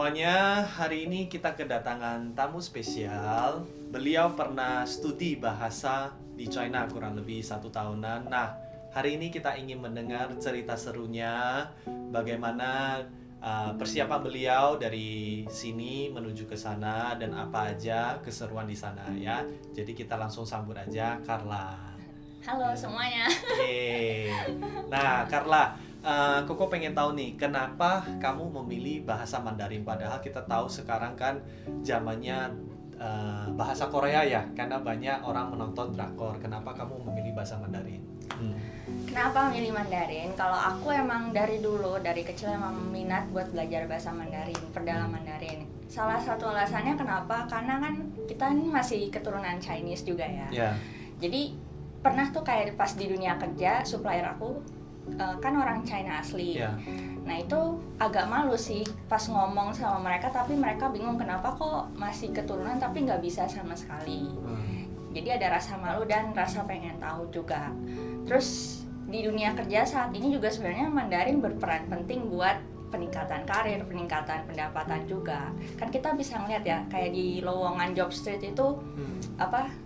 semuanya, hari ini kita kedatangan tamu spesial. Beliau pernah studi bahasa di China kurang lebih 1 tahunan. Nah, hari ini kita ingin mendengar cerita serunya, bagaimana persiapan beliau dari sini menuju ke sana dan apa aja keseruan di sana ya. Jadi kita langsung sambut aja Carla. Halo semuanya. Oke. Nah, Carla, Koko pengen tahu nih, kenapa kamu memilih bahasa Mandarin? Padahal kita tahu sekarang kan zamannya bahasa Korea ya, karena banyak orang menonton drakor. Kenapa kamu memilih bahasa Mandarin? Kenapa memilih Mandarin? Kalau aku emang dari dulu, dari kecil emang minat buat belajar bahasa Mandarin, perdalam Mandarin. Salah satu alasannya kenapa? Karena kan kita ini masih keturunan Chinese juga ya. Ya. Jadi pernah tuh kayak pas di dunia kerja, supplier aku kan orang China asli. Ya. Nah itu agak malu sih pas ngomong sama mereka, tapi mereka bingung kenapa kok masih keturunan tapi nggak bisa sama sekali. Jadi ada rasa malu dan rasa pengen tahu juga. Terus di dunia kerja saat ini juga sebenarnya Mandarin berperan penting buat peningkatan karir, peningkatan pendapatan juga. Kan kita bisa ngeliat ya, kayak di lowongan job street itu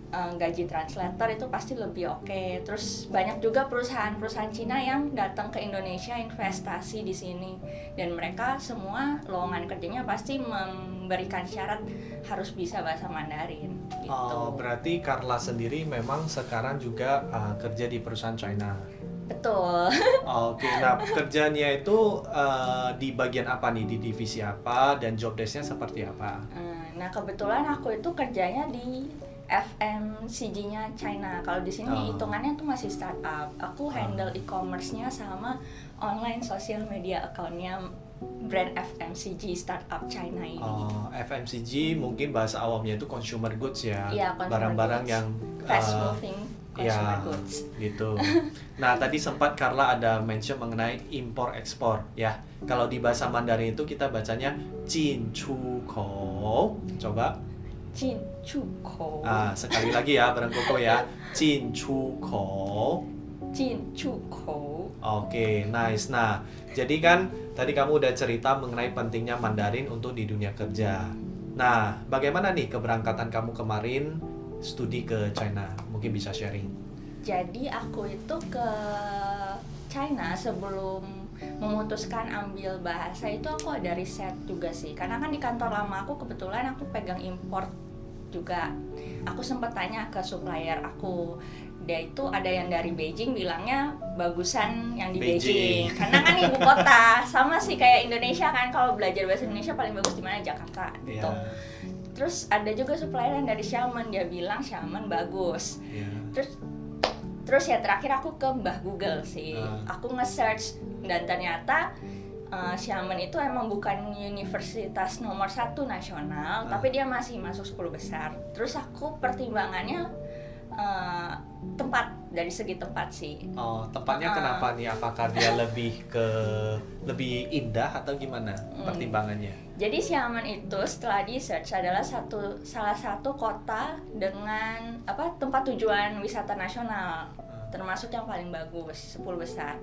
gaji translator itu pasti lebih oke. Terus banyak juga perusahaan-perusahaan Cina yang datang ke Indonesia investasi di sini, dan mereka semua lowongan kerjanya pasti memberikan syarat harus bisa bahasa Mandarin gitu. Oh, berarti Carla sendiri memang sekarang juga kerja di perusahaan China. Betul. Oke, nah kerjanya itu di bagian apa nih? Di divisi apa dan job desk-nya seperti apa? Nah kebetulan aku itu kerjanya di FMCG-nya China. Kalau di sini hitungannya tuh masih startup. Aku handle e-commerce-nya sama online social media account-nya brand FMCG startup China ini. FMCG mungkin bahasa awamnya itu consumer goods ya. Iya, barang-barang goods. yang fast moving consumer goods. Gitu. Nah, tadi sempat Carla ada mention mengenai impor ekspor ya. Kalau di bahasa Mandarin itu kita bacanya jin chu kou. Coba. Jin chu kou. Sekali lagi ya bareng Koko ya. Jin chu kou. Jin chu kou. Oke, nice. Nah, jadi kan tadi kamu udah cerita mengenai pentingnya Mandarin untuk di dunia kerja. Nah, bagaimana nih keberangkatan kamu kemarin studi ke China? Mungkin bisa sharing. Jadi aku itu ke China sebelum memutuskan ambil bahasa itu aku ada riset juga sih. Karena kan di kantor lama aku kebetulan aku pegang import juga. Aku sempat tanya ke supplier aku. Dia itu ada yang dari Beijing bilangnya bagusan yang di Beijing. Karena kan ibu kota. Sama sih kayak Indonesia kan, kalau belajar bahasa Indonesia paling bagus di mana? Jakarta gitu. Yeah. Terus ada juga supplier yang dari Xiamen, dia bilang Xiamen bagus. Yeah. Terus ya terakhir aku ke Mbah Google sih. Aku nge-search dan ternyata Xiamen itu emang bukan universitas nomor 1 nasional, tapi dia masih masuk 10 besar. Terus aku pertimbangannya tempat, dari segi tempat sih. Tempatnya kenapa nih? Apakah dia lebih indah atau gimana pertimbangannya? Jadi Xiamen itu setelah di search adalah salah satu kota dengan tempat tujuan wisata nasional, termasuk yang paling bagus, 10 besar.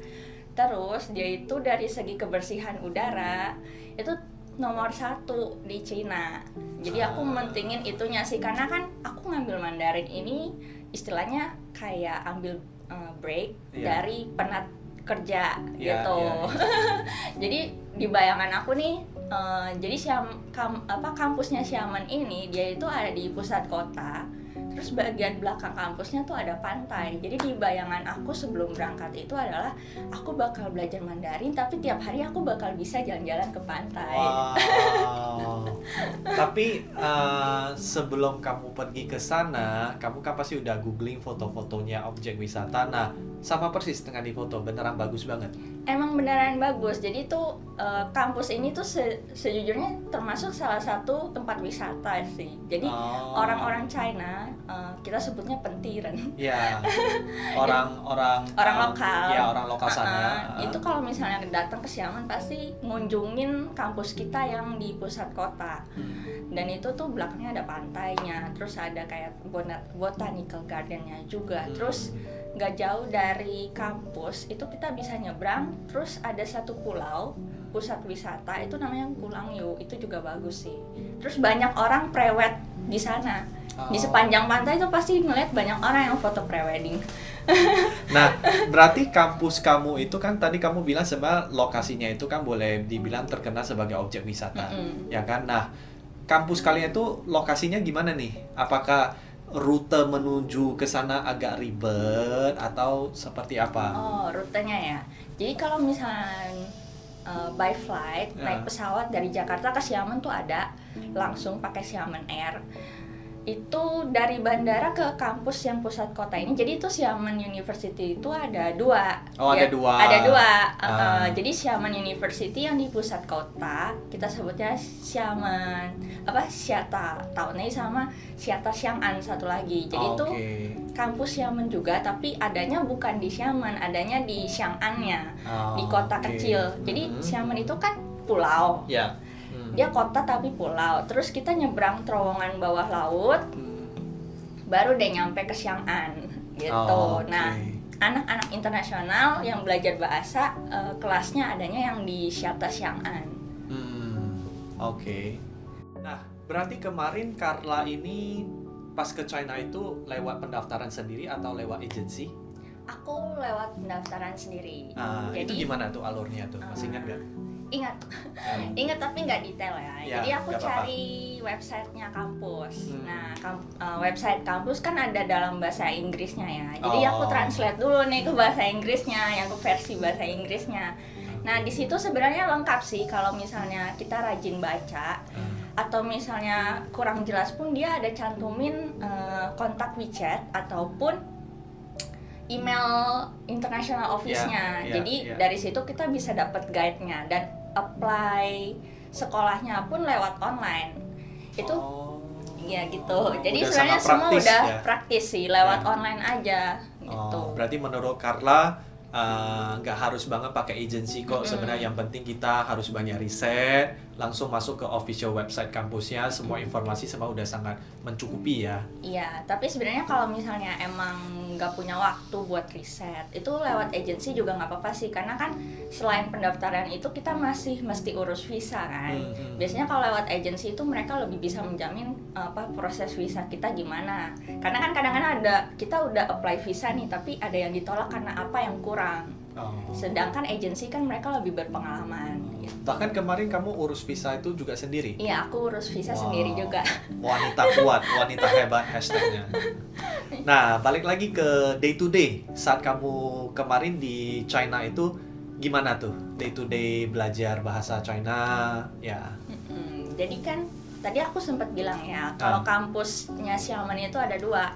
Terus dia itu dari segi kebersihan udara itu nomor 1 di Cina. Jadi aku mentingin itunya sih, karena kan aku ngambil Mandarin ini istilahnya kayak ambil break dari penat kerja gitu. Jadi di bayangan aku nih, jadi kampusnya Xiamen ini dia itu ada di pusat kota. Terus bagian belakang kampusnya tuh ada pantai. Jadi di bayangan aku sebelum berangkat itu adalah aku bakal belajar Mandarin, tapi tiap hari aku bakal bisa jalan-jalan ke pantai. Wow. Tapi sebelum kamu pergi ke sana, kamu kan pasti udah googling foto-fotonya objek wisata. Nah, sama persis dengan di foto, beneran bagus banget. Emang beneran bagus. Jadi tuh kampus ini tuh sejujurnya termasuk salah satu tempat wisata sih. Jadi orang-orang China, kita sebutnya pentiren. Iya. Orang lokal. Ya, orang lokal sana. Itu kalau misalnya datang ke Xiamen pasti ngunjungin kampus kita yang di pusat kota. Dan itu tuh belakangnya ada pantainya, terus ada kayak botanical gardennya juga. Terus nggak jauh dari kampus itu kita bisa nyebrang, terus ada satu pulau pusat wisata itu namanya Gulangyu, itu juga bagus sih. Terus banyak orang prewed di sana. Di sepanjang pantai itu pasti ngeliat banyak orang yang foto prewedding. Nah, berarti kampus kamu itu kan tadi kamu bilang sebenarnya lokasinya itu kan boleh dibilang terkenal sebagai objek wisata, ya kan? Nah, kampus kalian itu lokasinya gimana nih? Apakah rute menuju ke sana agak ribet atau seperti apa? Oh, rutenya ya. Jadi kalau misalnya by flight, naik pesawat dari Jakarta ke Xiamen tuh ada, langsung pakai Xiamen Air. Itu dari bandara ke kampus yang pusat kota ini. Jadi itu Xiamen University itu ada dua. Oh, ya, ada dua. Ada dua. Jadi Xiamen University yang di pusat kota kita sebutnya Xiamen Xiata Taunei sama Xiata Xiang'an satu lagi. Jadi itu kampus Xiamen juga, tapi adanya bukan di Xiamen, adanya di Xiang'an-nya, di kota kecil. Jadi Xiamen itu kan pulau. Ya. Dia kota tapi pulau. Terus kita nyebrang terowongan bawah laut, baru deh nyampe ke Xiang'an gitu. Nah, anak-anak internasional yang belajar bahasa kelasnya adanya yang di Xiata Xiang'an. Nah, berarti kemarin Carla ini pas ke China itu lewat pendaftaran sendiri atau lewat agensi? Aku lewat pendaftaran sendiri. Jadi itu gimana tuh alurnya tuh? Masih ingat nggak? Ingat tapi nggak detail ya. Jadi aku cari websitenya kampus. Nah, website kampus kan ada dalam bahasa Inggrisnya ya. Jadi aku translate dulu nih ke bahasa Inggrisnya, yang ke versi bahasa Inggrisnya. Nah, di situ sebenarnya lengkap sih kalau misalnya kita rajin baca. Atau misalnya kurang jelas pun dia ada cantumin kontak WeChat ataupun email international office-nya. Jadi dari situ kita bisa dapat guide-nya dan apply sekolahnya pun lewat online. Itu ya gitu. Jadi sebenarnya semua udah praktis sih, lewat online aja gitu. Berarti menurut Carla nggak harus banget pakai agensi kok. Sebenarnya yang penting kita harus banyak riset, langsung masuk ke official website kampusnya, semua informasi semua udah sangat mencukupi ya. Iya, tapi sebenarnya kalau misalnya emang nggak punya waktu buat riset, itu lewat agensi juga nggak apa-apa sih, karena kan selain pendaftaran itu kita masih mesti urus visa kan. Biasanya kalau lewat agensi itu mereka lebih bisa menjamin proses visa kita gimana. Karena kan kadang-kadang kita udah apply visa nih, tapi ada yang ditolak karena apa yang kurang. Sedangkan agensi kan mereka lebih berpengalaman gitu. Bahkan kemarin kamu urus visa itu juga sendiri? Iya, aku urus visa sendiri juga. Wanita kuat, wanita hebat hashtagnya. Nah, balik lagi ke day to day. Saat kamu kemarin di China itu gimana tuh? Day to day belajar bahasa China ya. Jadi kan tadi aku sempat bilang ya, kalau kampusnya Xiamen itu ada dua.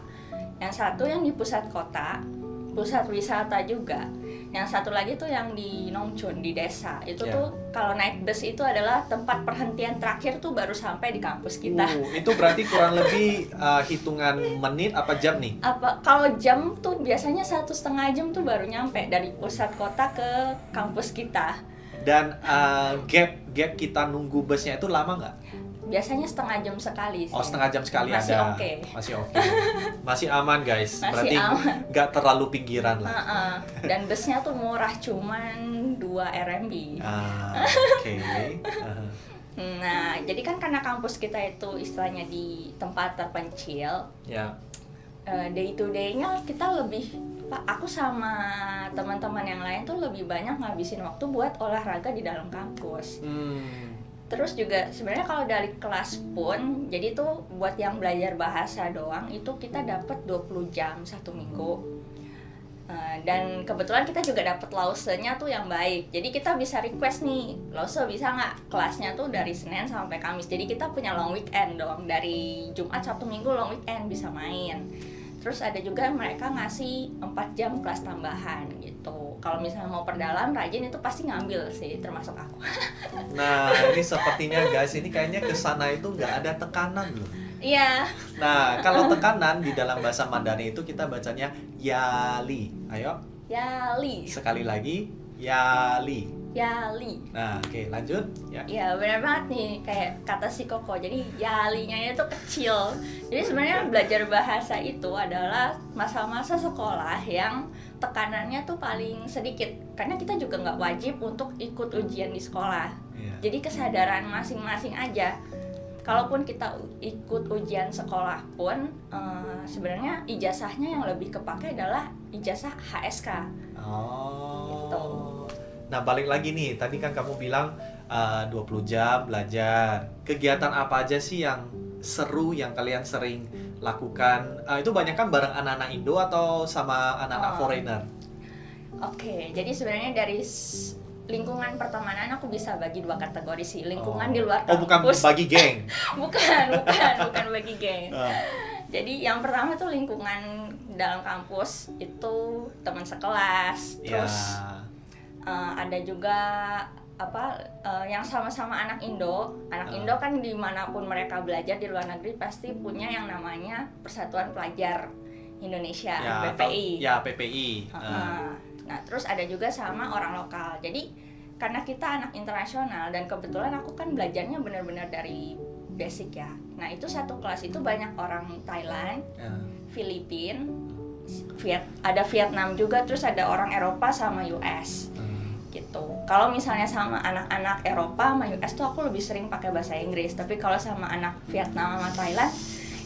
Yang satu yang di pusat kota, pusat wisata juga. Yang satu lagi tuh yang di Nongchun, di desa. Itu tuh kalau naik bus itu adalah tempat perhentian terakhir tuh baru sampai di kampus kita. Itu berarti kurang lebih hitungan menit apa jam nih? Kalau jam tuh biasanya 1,5 jam tuh baru nyampe dari pusat kota ke kampus kita. Dan gap kita nunggu busnya itu lama nggak? Biasanya 1/2 jam sekali sih. 1/2 jam sekali Masih ada. oke. Masih oke. Masih aman guys. Berarti aman. Nggak terlalu pinggiran lah. Dan busnya tuh murah, cuman 2 RMB. Oke. Nah, jadi kan karena kampus kita itu istilahnya di tempat terpencil. Day to day-nya kita lebih, aku sama teman-teman yang lain tuh lebih banyak ngabisin waktu buat olahraga di dalam kampus. Terus juga sebenarnya kalau dari kelas pun, jadi tuh buat yang belajar bahasa doang itu kita dapat 20 jam 1 minggu. Dan kebetulan kita juga dapat lausenya tuh yang baik. Jadi kita bisa request nih, lause bisa nggak kelasnya tuh dari Senin sampai Kamis. Jadi kita punya long weekend dong, dari Jumat Sabtu Minggu long weekend bisa main. Terus ada juga mereka ngasih 4 jam kelas tambahan gitu. Kalau misalnya mau perdalam, rajin itu pasti ngambil sih, termasuk aku. Nah, ini sepertinya guys, ini kayaknya kesana itu nggak ada tekanan loh. Iya. Nah, kalau tekanan di dalam bahasa Mandarin itu kita bacanya yali. Ayo. Yali. Sekali lagi, yali. Yali. Nah, oke, lanjut ya. Ya benar banget nih kayak kata si Koko. Jadi yalinya itu kecil. Jadi sebenarnya belajar bahasa itu adalah masa-masa sekolah yang tekanannya tuh paling sedikit. Karena kita juga nggak wajib untuk ikut ujian di sekolah. Iya. Jadi kesadaran masing-masing aja. Kalaupun kita ikut ujian sekolah pun sebenarnya ijazahnya yang lebih kepake adalah ijazah HSK. Oh. Gitu. Nah, balik lagi nih, tadi kan kamu bilang 20 jam belajar. Kegiatan apa aja sih yang seru yang kalian sering lakukan? Itu banyak kan bareng anak-anak Indo atau sama anak-anak foreigner? Oke, jadi sebenarnya dari lingkungan pertemanan aku bisa bagi 2 kategori sih. Lingkungan di luar kampus. Oh, bukan bagi geng. bukan bagi geng. Jadi yang pertama tuh lingkungan dalam kampus itu teman sekelas, terus ada juga yang sama-sama anak Indo. Anak Indo kan dimanapun mereka belajar di luar negeri pasti punya yang namanya Persatuan Pelajar Indonesia, PPI. PPI. Nah, terus ada juga sama orang lokal. Jadi karena kita anak internasional dan kebetulan aku kan belajarnya benar-benar dari basic ya. Nah, itu satu kelas itu banyak orang Thailand, Filipina, ada Vietnam juga, terus ada orang Eropa sama US. Gitu. Kalau misalnya sama anak-anak Eropa sama US tuh aku lebih sering pakai bahasa Inggris. Tapi kalau sama anak Vietnam sama Thailand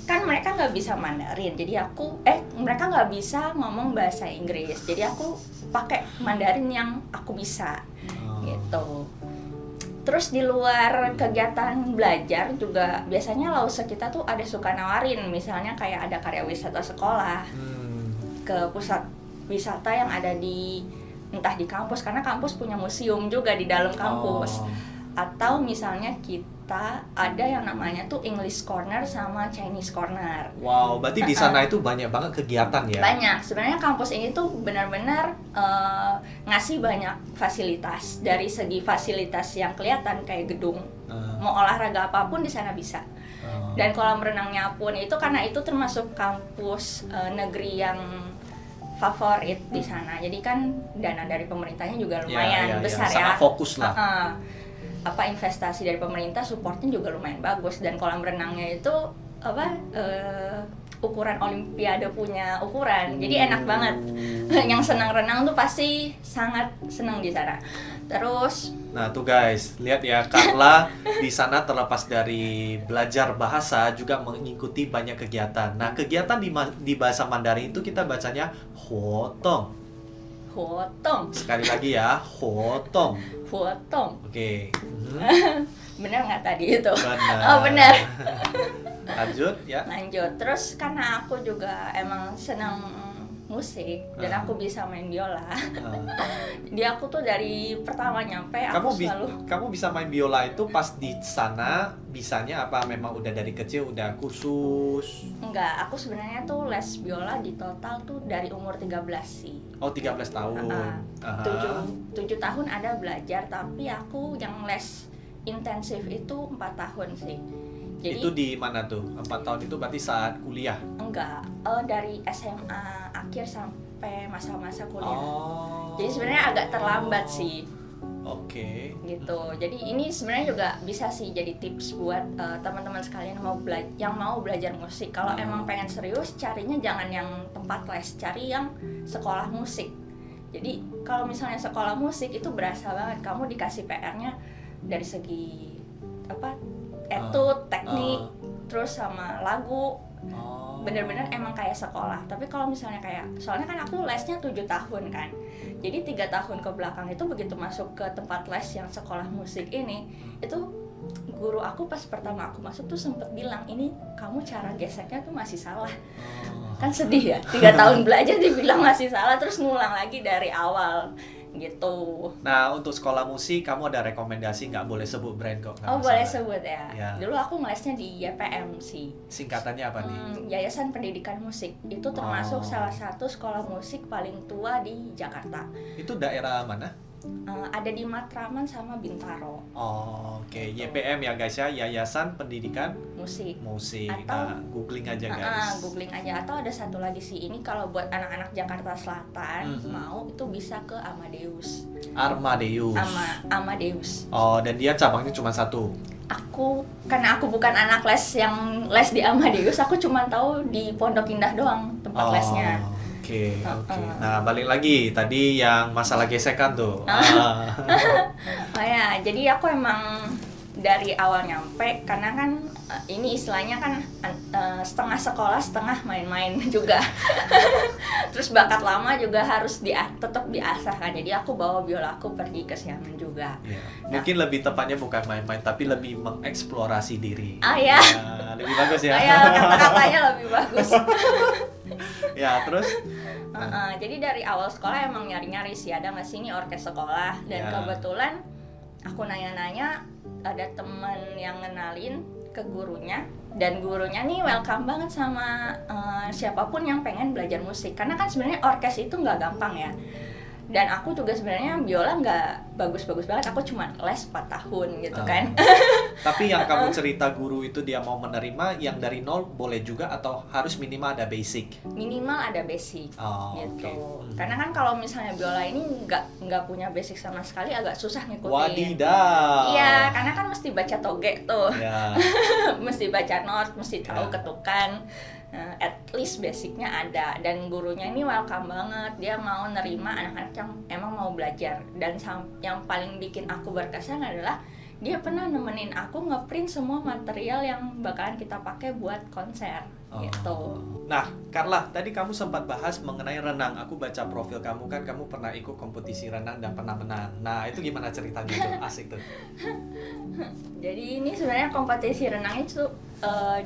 kan mereka nggak bisa Mandarin, jadi mereka nggak bisa ngomong bahasa Inggris, jadi aku pakai Mandarin yang aku bisa, gitu. Terus di luar kegiatan belajar juga biasanya Lause kita tuh ada suka nawarin, misalnya kayak ada karya wisata sekolah ke pusat wisata yang ada entah di kampus, karena kampus punya museum juga di dalam kampus. Atau misalnya kita ada yang namanya tuh English Corner sama Chinese Corner. Wow, berarti di sana itu banyak banget kegiatan ya? Banyak. Sebenarnya kampus ini tuh benar-benar ngasih banyak fasilitas. Dari segi fasilitas yang kelihatan kayak gedung, mau olahraga apapun di sana bisa. Dan kolam renangnya pun itu karena itu termasuk kampus negeri yang favorit di sana. Jadi kan dana dari pemerintahnya juga lumayan besar ya. Sangat fokus lah. Investasi dari pemerintah supportnya juga lumayan bagus, dan kolam renangnya itu ukuran olimpiade punya ukuran, jadi enak banget. Yang senang renang tuh pasti sangat senang di sana. Terus nah tuh guys, lihat ya, Carla di sana terlepas dari belajar bahasa juga mengikuti banyak kegiatan. Nah, kegiatan di bahasa Mandarin itu kita bacanya hotong. Sekali lagi ya, hotong. Oke. Bener nggak tadi itu? Benar. Oh benar. Lanjut ya. Terus karena aku juga emang senang musik dan aku bisa main biola. Jadi aku tuh dari pertama nyampe kamu bisa main biola itu pas di sana bisanya apa memang udah dari kecil udah kursus? Enggak, aku sebenarnya tuh les biola di total tuh dari umur 13 sih. Oh, 13 tahun. 7 tahun ada belajar, tapi aku yang les intensif itu 4 tahun sih. Jadi, itu di mana tuh? 4 tahun itu berarti saat kuliah? Enggak, dari SMA akhir sampai masa-masa kuliah. Jadi sebenarnya agak terlambat sih. Oke. Gitu. Jadi ini sebenarnya juga bisa sih jadi tips buat teman-teman sekalian yang mau belajar musik. Kalau emang pengen serius, carinya jangan yang tempat les, cari yang sekolah musik. Jadi kalau misalnya sekolah musik itu berasa banget kamu dikasih PR-nya dari segi etude, teknik, terus sama lagu. Bener-bener emang kayak sekolah. Tapi kalau misalnya soalnya kan aku lesnya 7 tahun kan, jadi 3 tahun ke belakang itu begitu masuk ke tempat les yang sekolah musik ini, itu guru aku pas pertama aku masuk tuh sempet bilang, ini kamu cara geseknya tuh masih salah. Kan sedih ya, 3 tahun belajar dibilang masih salah, terus ngulang lagi dari awal gitu. Nah, untuk sekolah musik kamu ada rekomendasi? Nggak boleh sebut brand kok? Boleh sebut ya. Dulu aku ngelesnya di YPM sih. Singkatannya apa nih? Yayasan Pendidikan Musik. Itu termasuk salah satu sekolah musik paling tua di Jakarta. Itu daerah mana? ada di Matraman sama Bintaro. Oh, oke. YPM ya guys ya, Yayasan Pendidikan Musik. Musik. Atau- Nah, googling aja guys. Googling aja, atau ada satu lagi sih, ini kalau buat anak-anak Jakarta Selatan mau itu bisa ke Amadeus. Armadeus. Amadeus. Oh, dan dia cabangnya cuma satu. Karena aku bukan anak les yang les di Amadeus, aku cuma tahu di Pondok Indah doang tempat lesnya. Oke. Nah, balik lagi tadi yang masalah gesekan tuh. Oh ya, jadi aku emang dari awal nyampe, karena kan ini istilahnya kan setengah sekolah setengah main-main juga. Terus bakat lama juga harus tetap diasah kan. Jadi aku bawa biola aku pergi ke Xiamen juga. Ya, mungkin lebih tepatnya bukan main-main, tapi lebih mengeksplorasi diri. Ya. Ya, lebih bagus ya. Ya, kata-katanya lebih bagus. Ya, terus Jadi dari awal sekolah emang nyari-nyari sih, ada nggak sih ini orkes sekolah. Dan Ya. kebetulan aku nanya-nanya, ada temen yang ngenalin ke gurunya, dan gurunya nih welcome banget sama siapapun yang pengen belajar musik, karena kan sebenarnya orkes itu nggak gampang ya. Dan aku juga sebenarnya biola nggak bagus-bagus banget, aku cuma les 4 tahun gitu kan. tapi yang kamu cerita guru itu dia mau menerima yang dari nol boleh juga, atau harus minimal ada basic? Minimal ada basic gitu. Oke. Karena kan kalau misalnya biola ini nggak punya basic sama sekali, agak susah ngikutin. Wadidaw. Iya, karena kan mesti baca toge tuh. Ya. Mesti baca not, mesti tahu Ya. ketukan. At least basicnya ada, dan gurunya ini welcome banget, dia mau nerima anak-anak yang emang mau belajar. Dan yang paling bikin aku berkesan adalah dia pernah nemenin aku ngeprint semua material yang bakalan kita pakai buat konser gitu. Nah, Carla, tadi kamu sempat bahas mengenai renang. Aku baca profil kamu kan, kamu pernah ikut kompetisi renang dan pernah menang. Nah, itu gimana ceritanya tuh? Asik tuh. Jadi ini sebenarnya kompetisi renang itu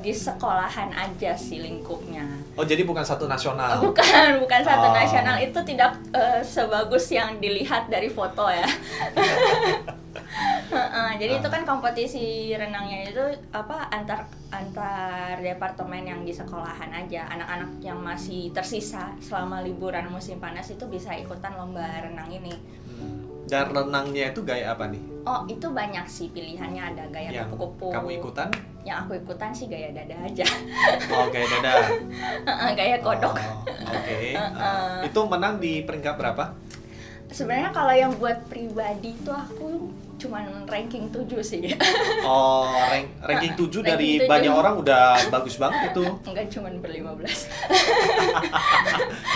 di sekolahan aja sih lingkupnya. Oh, jadi bukan satu nasional? Bukan satu nasional, itu tidak sebagus yang dilihat dari foto ya. Jadi itu kan kompetisi renangnya itu antar departemen yang di sekolahan aja. Anak-anak yang masih tersisa selama liburan musim panas itu bisa ikutan lomba renang ini. Dan renangnya itu gaya apa nih? Oh, itu banyak sih pilihannya, ada gaya Yang kupu-kupu. kamu ikutan? Yang aku ikutan sih gaya dada aja. Oh, gaya dada. Gaya kodok. Oke. Itu menang di peringkat berapa? Sebenarnya kalau yang buat pribadi tuh aku cuman ranking 7 sih. Oh, ranking 7 dari Ranking 7. banyak orang udah bagus banget itu. Enggak, cuman ber-15.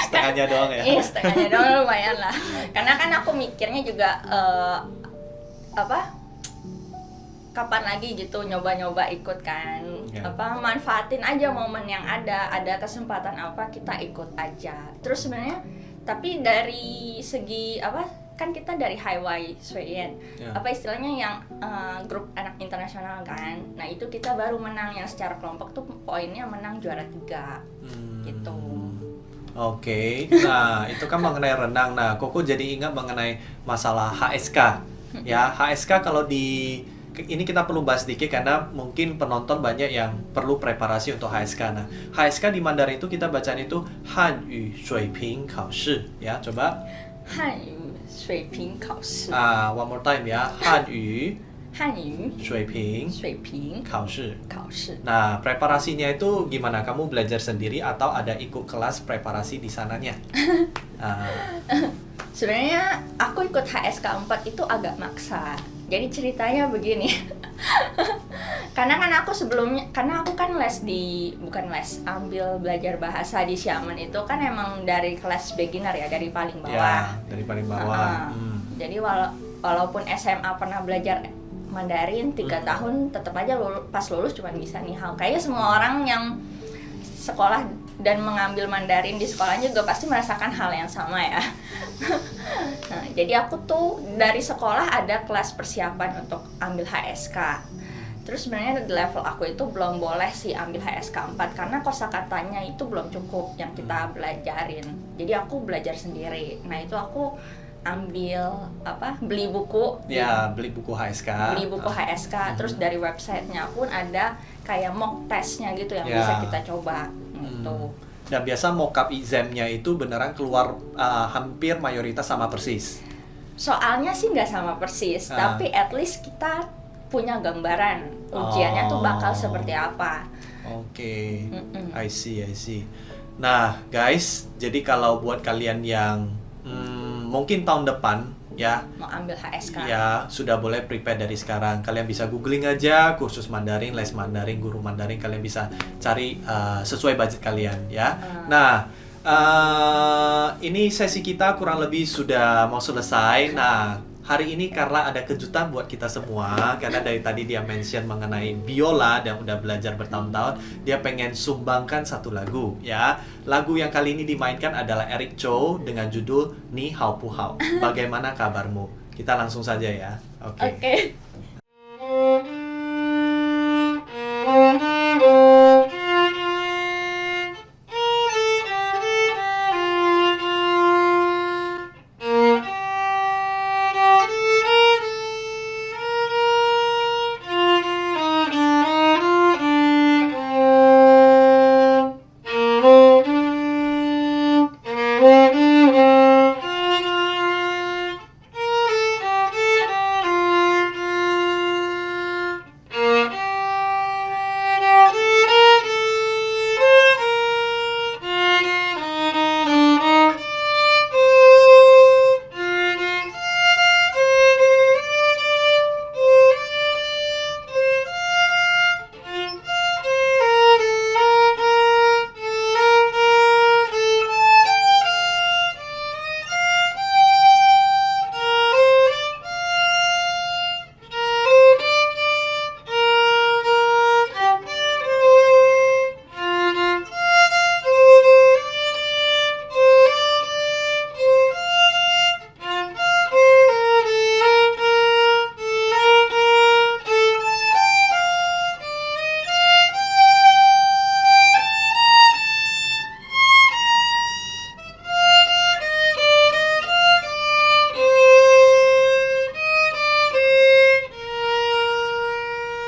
Setengahnya doang ya? Iya, setengahnya doang, lumayan lah. Karena kan aku mikirnya juga kapan lagi gitu nyoba-nyoba ikut kan. Ya. Manfaatin aja momen yang ada kesempatan apa kita ikut aja. Terus sebenarnya tapi dari segi kan kita dari Highway Sweden, Ya. istilahnya yang grup anak internasional kan. Nah itu kita baru menang yang secara kelompok tuh poinnya menang juara 3 gitu. Oke. Nah, itu kan mengenai renang. Nah, Koko jadi ingat mengenai masalah HSK. Ya, HSK kalau ini kita perlu bahas sedikit karena mungkin penonton banyak yang perlu preparasi untuk HSK. Nah, HSK di Mandarin itu kita bacaan itu Hanyu Suiping Kaoshi. Ya, coba. Hanyu Suiping Kaoshi. One more time ya. Hanyu Hanyu Suiping Suiping Kaoshi. Kaoshi. Nah, preparasinya itu gimana? Kamu belajar sendiri atau ada ikut kelas preparasi di sananya? Sebenarnya aku ikut HSK 4 itu agak maksa. Jadi ceritanya begini. Karena aku kan ambil belajar bahasa di Xiamen itu kan emang dari kelas beginner ya, dari paling bawah. Ya, dari paling bawah. Jadi walaupun SMA pernah belajar Mandarin 3 tahun, tetap aja pas lulus cuma bisa nihao. Kayaknya semua orang yang sekolah dan mengambil Mandarin di sekolahnya juga pasti merasakan hal yang sama ya. Nah, jadi aku tuh dari sekolah ada kelas persiapan untuk ambil HSK. Terus sebenarnya di level aku itu belum boleh sih ambil HSK 4 karena kosakatanya itu belum cukup yang kita belajarin. Jadi aku belajar sendiri. Nah, itu aku ambil beli buku. Ya, beli buku HSK. Beli buku HSK, terus dari websitenya pun ada kayak mock testnya gitu yang bisa kita coba gitu. Dan biasa mock-up exam-nya itu beneran keluar hampir mayoritas sama persis. soalnya sih nggak sama persis, Ah. tapi at least kita punya gambaran ujiannya tuh bakal Oh. seperti apa. Oke, Mm-mm. I see, I see. Nah, guys, jadi kalau buat kalian yang mungkin tahun depan ya, Mau ambil HSK. ya sudah boleh prepare dari sekarang. Kalian bisa googling aja kursus Mandarin, les Mandarin, guru Mandarin. Kalian bisa cari sesuai budget kalian ya. Nah, ini sesi kita kurang lebih sudah mau selesai. Nah, hari ini Carla ada kejutan buat kita semua karena dari tadi dia mention mengenai biola dan udah belajar bertahun-tahun. Dia pengen sumbangkan satu lagu ya. Lagu yang kali ini dimainkan adalah Eric Chou dengan judul Ni Hao Pu Hao. Bagaimana kabarmu? Kita langsung saja ya. Oke. Oke.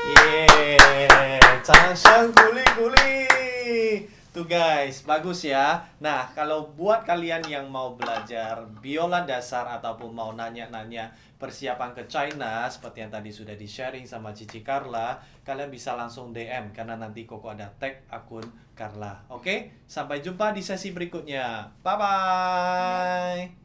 Yeay, Changsheng guli-guli. Tuh guys, bagus ya. Nah, kalau buat kalian yang mau belajar biola dasar ataupun mau nanya-nanya persiapan ke China seperti yang tadi sudah di-sharing sama Cici Carla, kalian bisa langsung DM karena nanti Koko ada tag akun Carla. Oke? Sampai jumpa di sesi berikutnya. Bye-bye.